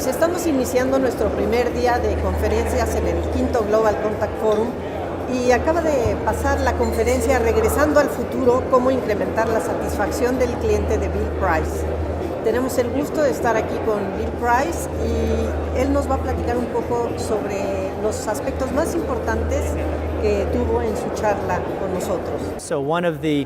Pues estamos iniciando nuestro primer día de conferencias en el quinto Global Contact Forum y acaba de pasar la conferencia Regresando al futuro, cómo incrementar la satisfacción del cliente de Bill Price. Tenemos el gusto de estar aquí con Bill Price y él nos va a platicar un poco sobre los aspectos más importantes que tuvo en su charla con nosotros. So one of the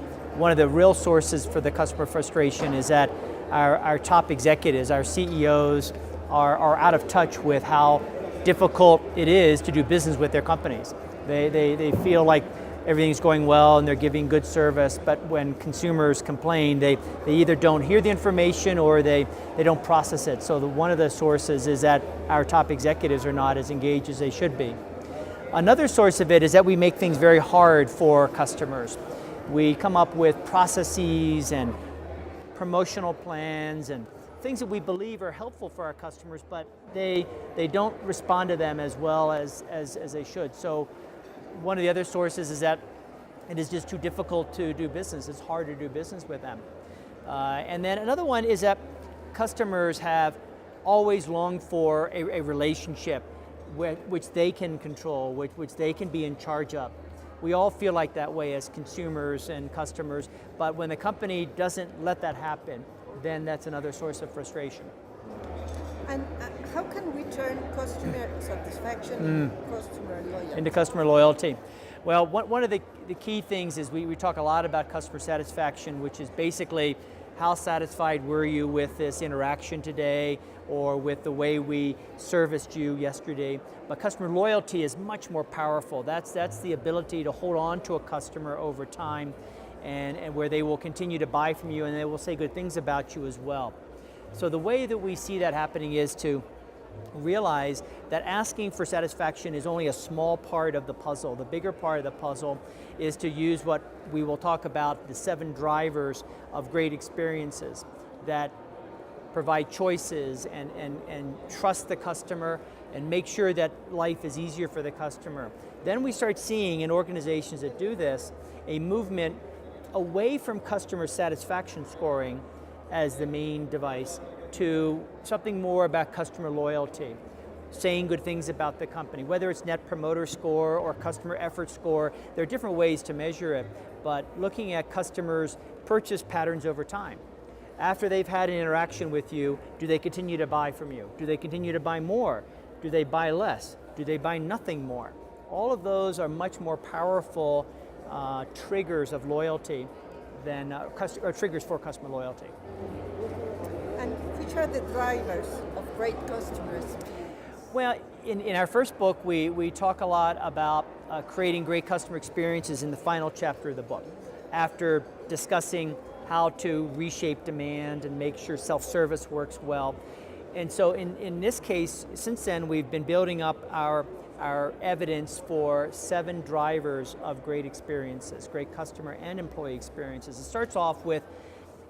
real sources for the customer frustration is that our top executives, our CEOs, are out of touch with how difficult it is to do business with their companies. They feel like everything's going well and they're giving good service, but when consumers complain, they either don't hear the information or they don't process it. So one of the sources is that our top executives are not as engaged as they should be. Another source of it is that we make things very hard for customers. We come up with processes and promotional plans and things that we believe are helpful for our customers, but they don't respond to them as well as they should. So one of the other sources is that it is just too difficult to do business. It's hard to do business with them. And then another one is that customers have always longed for a relationship which they can control, which they can be in charge of. We all feel like that way as consumers and customers, but when the company doesn't let that happen, then that's another source of frustration. And how can we turn customer satisfaction into customer loyalty? Well, one of the key things is we talk a lot about customer satisfaction, which is basically how satisfied were you with this interaction today or with the way we serviced you yesterday. But customer loyalty is much more powerful. That's the ability to hold on to a customer over time and where they will continue to buy from you and they will say good things about you as well. So the way that we see that happening is to realize that asking for satisfaction is only a small part of the puzzle. The bigger part of the puzzle is to use what we will talk about, the 7 drivers of great experiences that provide choices and trust the customer and make sure that life is easier for the customer. Then we start seeing in organizations that do this a movement away from customer satisfaction scoring as the main device to something more about customer loyalty, saying good things about the company, whether it's net promoter score or customer effort score. There are different ways to measure it, but looking at customers' purchase patterns over time. After they've had an interaction with you, do they continue to buy from you? Do they continue to buy more? Do they buy less? Do they buy nothing more? All of those are much more powerful triggers of loyalty than triggers for customer loyalty. And which are the drivers of great customers? Well, in our first book, we talk a lot about creating great customer experiences in the final chapter of the book, after discussing how to reshape demand and make sure self-service works well. And so in this case, since then, we've been building up our evidence for 7 drivers of great experiences, great customer and employee experiences. It starts off with,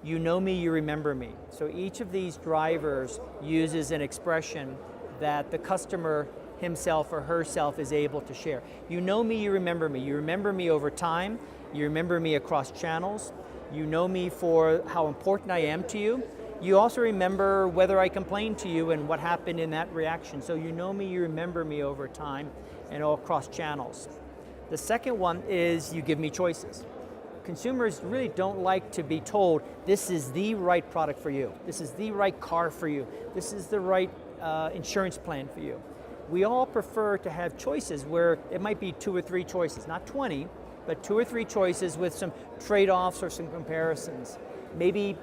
you know me, you remember me. So each of these drivers uses an expression that the customer himself or herself is able to share. You know me, you remember me. You remember me over time. You remember me across channels. You know me for how important I am to you. You also remember whether I complained to you and what happened in that reaction. So you know me, you remember me over time and all across channels. The second one is you give me choices. Consumers really don't like to be told, this is the right product for you. This is the right car for you. This is the right insurance plan for you. We all prefer to have choices where it might be 2 or 3 choices, not 20, but 2 or 3 choices with some trade-offs or some comparisons. Maybe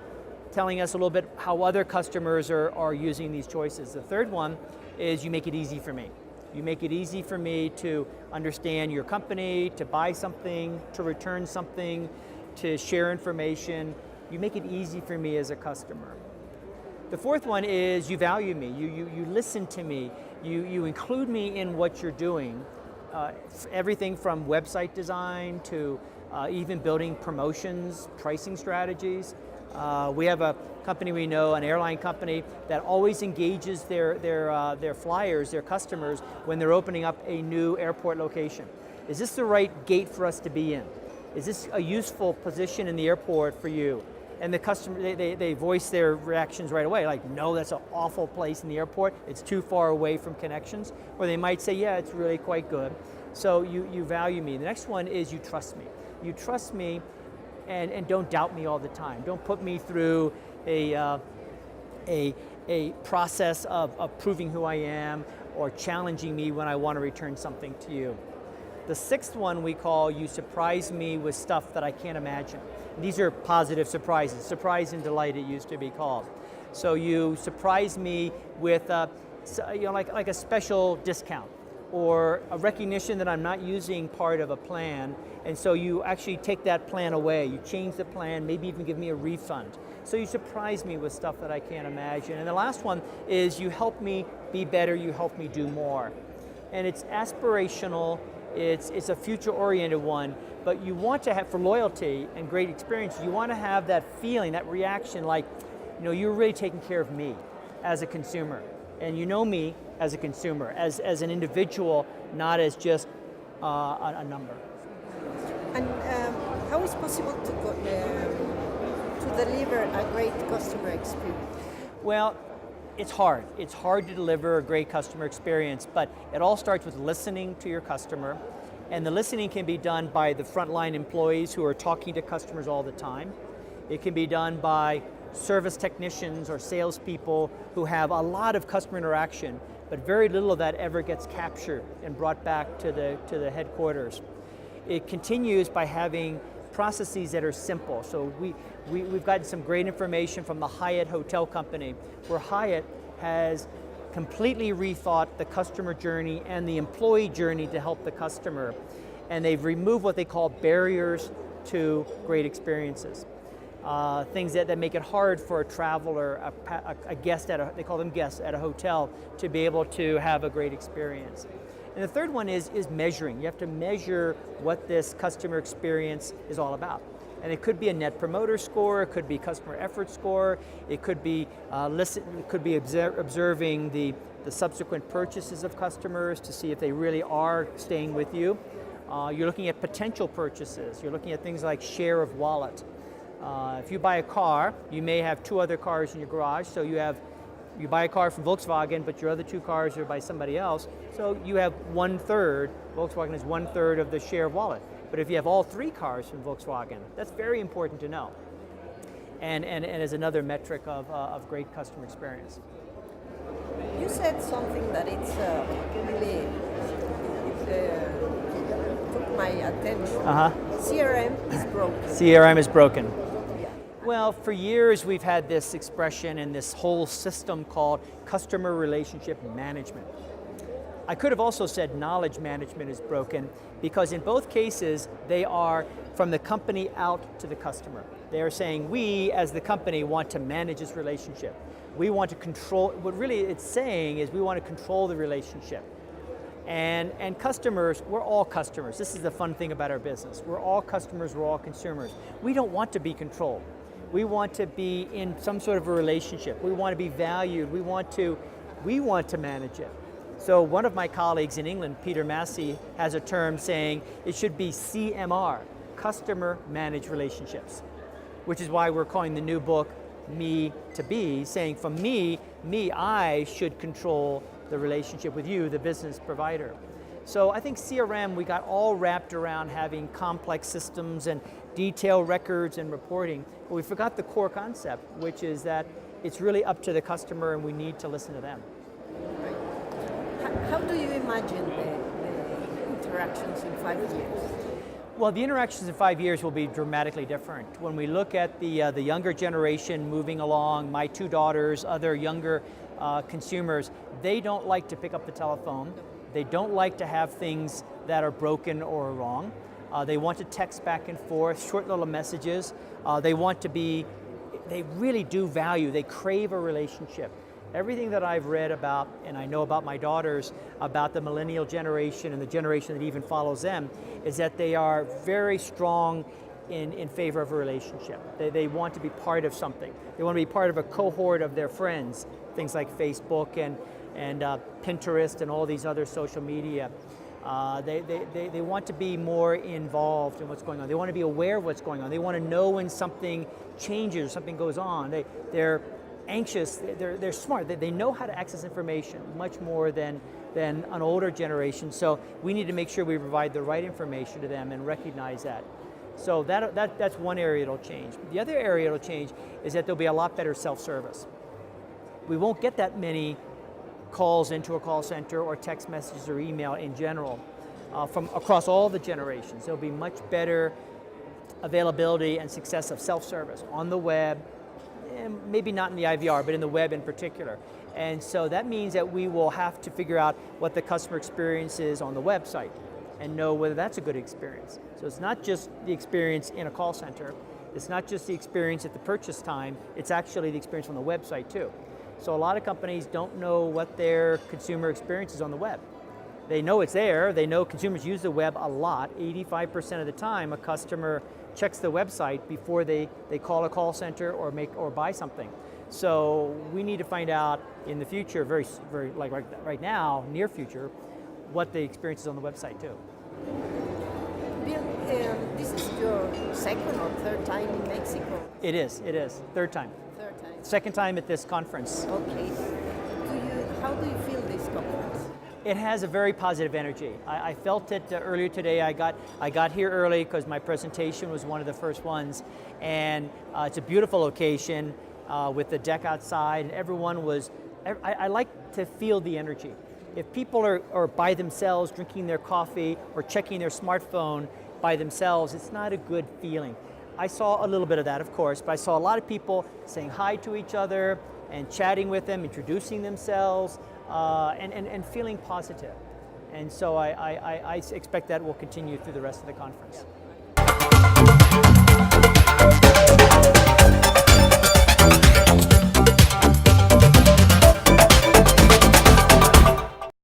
telling us a little bit how other customers are using these choices. The third one is you make it easy for me. You make it easy for me to understand your company, to buy something, to return something, to share information. You make it easy for me as a customer. The fourth one is you value me. You listen to me. You include me in what you're doing. Everything from website design to even building promotions, pricing strategies. We have a company we know, an airline company, that always engages their flyers, their customers, when they're opening up a new airport location. Is this the right gate for us to be in? Is this a useful position in the airport for you? And the customer, they voice their reactions right away, like, no, that's an awful place in the airport, it's too far away from connections. Or they might say, yeah, it's really quite good. So you value me. The next one is you trust me. You trust me and don't doubt me all the time. Don't put me through a process of proving who I am or challenging me when I want to return something to you. The sixth one we call you surprise me with stuff that I can't imagine. These are positive surprises. Surprise and delight, it used to be called. So you surprise me with like a special discount or a recognition that I'm not using part of a plan, and so you actually take that plan away. You change the plan, maybe even give me a refund. So you surprise me with stuff that I can't imagine. And the last one is you help me be better, you help me do more. And it's aspirational, it's a future-oriented one, but you want to have, for loyalty and great experience, you want to have that feeling, that reaction like, you're really taking care of me as a consumer. And you know me as a consumer, as an individual, not as just a number. And how is possible to deliver a great customer experience? Well, it's hard. It's hard to deliver a great customer experience, but it all starts with listening to your customer. And the listening can be done by the frontline employees who are talking to customers all the time. It can be done by service technicians or salespeople who have a lot of customer interaction, but very little of that ever gets captured and brought back to the headquarters. It continues by having processes that are simple. So we've gotten some great information from the Hyatt Hotel Company, where Hyatt has completely rethought the customer journey and the employee journey to help the customer. And they've removed what they call barriers to great experiences. Things that make it hard for a traveler, a guest they call them guests at a hotel, to be able to have a great experience. And the third one is measuring. You have to measure what this customer experience is all about. And it could be a net promoter score, it could be customer effort score, it could be observing the subsequent purchases of customers to see if they really are staying with you. You're looking at potential purchases. You're looking at things like share of wallet. If you buy a car, you may have two other cars in your garage, so you buy a car from Volkswagen, but your other two cars are by somebody else, so you have 1/3, Volkswagen is 1/3 of the share of wallet. But if you have all three cars from Volkswagen, that's very important to know. And is another metric of great customer experience. You said something that it's really took my attention. CRM is broken. CRM is broken. Well, for years we've had this expression and this whole system called customer relationship management. I could have also said knowledge management is broken, because in both cases they are from the company out to the customer. They are saying we as the company want to manage this relationship. We want to control, what really it's saying is we want to control the relationship. And customers, we're all customers. This is the fun thing about our business. We're all customers, we're all consumers. We don't want to be controlled. We want to be in some sort of a relationship. We want to be valued. We want to manage it. So one of my colleagues in England, Peter Massey, has a term saying it should be CMR, Customer Managed Relationships, which is why we're calling the new book Me to Be, saying from me, I should control the relationship with you, the business provider. So I think CRM, we got all wrapped around having complex systems and detailed records and reporting, but we forgot the core concept, which is that it's really up to the customer and we need to listen to them. How do you imagine the interactions in 5 years? Well, the interactions in 5 years will be dramatically different. When we look at the younger generation moving along, my two daughters, other younger consumers, they don't like to pick up the telephone. They don't like to have things that are broken or wrong. They want to text back and forth, short little messages. They really do value, they crave a relationship. Everything that I've read about, and I know about my daughters, about the millennial generation and the generation that even follows them, is that they are very strong in favor of a relationship. They want to be part of something. They want to be part of a cohort of their friends, things like Facebook and Pinterest and all these other social media. They want to be more involved in what's going on. They want to be aware of what's going on. They want to know when something changes, something goes on. They're anxious, they're smart. They know how to access information much more than an older generation. So we need to make sure we provide the right information to them and recognize that. So that's one area it'll change. The other area it'll change is that there'll be a lot better self-service. We won't get that many calls into a call center or text messages or email in general from across all the generations. There'll be much better availability and success of self-service on the web, and maybe not in the IVR, but in the web in particular. And so that means that we will have to figure out what the customer experience is on the website and know whether that's a good experience. So it's not just the experience in a call center, it's not just the experience at the purchase time, it's actually the experience on the website too. So a lot of companies don't know what their consumer experience is on the web. They know it's there, they know consumers use the web a lot. 85% of the time a customer checks the website before they call a call center or buy something. So we need to find out in the future, very like right now, near future, what the experience is on the website too. Bill, this is your second or third time in Mexico? It is, third time. Third time. Second time at this conference. Okay. How do you feel this conference? It has a very positive energy. I felt it earlier today. I got here early because my presentation was one of the first ones, and it's a beautiful location with the deck outside, and everyone was. I like to feel the energy. If people are by themselves drinking their coffee or checking their smartphone by themselves, it's not a good feeling. I saw a little bit of that, of course, but I saw a lot of people saying hi to each other and chatting with them, introducing themselves, and feeling positive. And so I expect that will continue through the rest of the conference.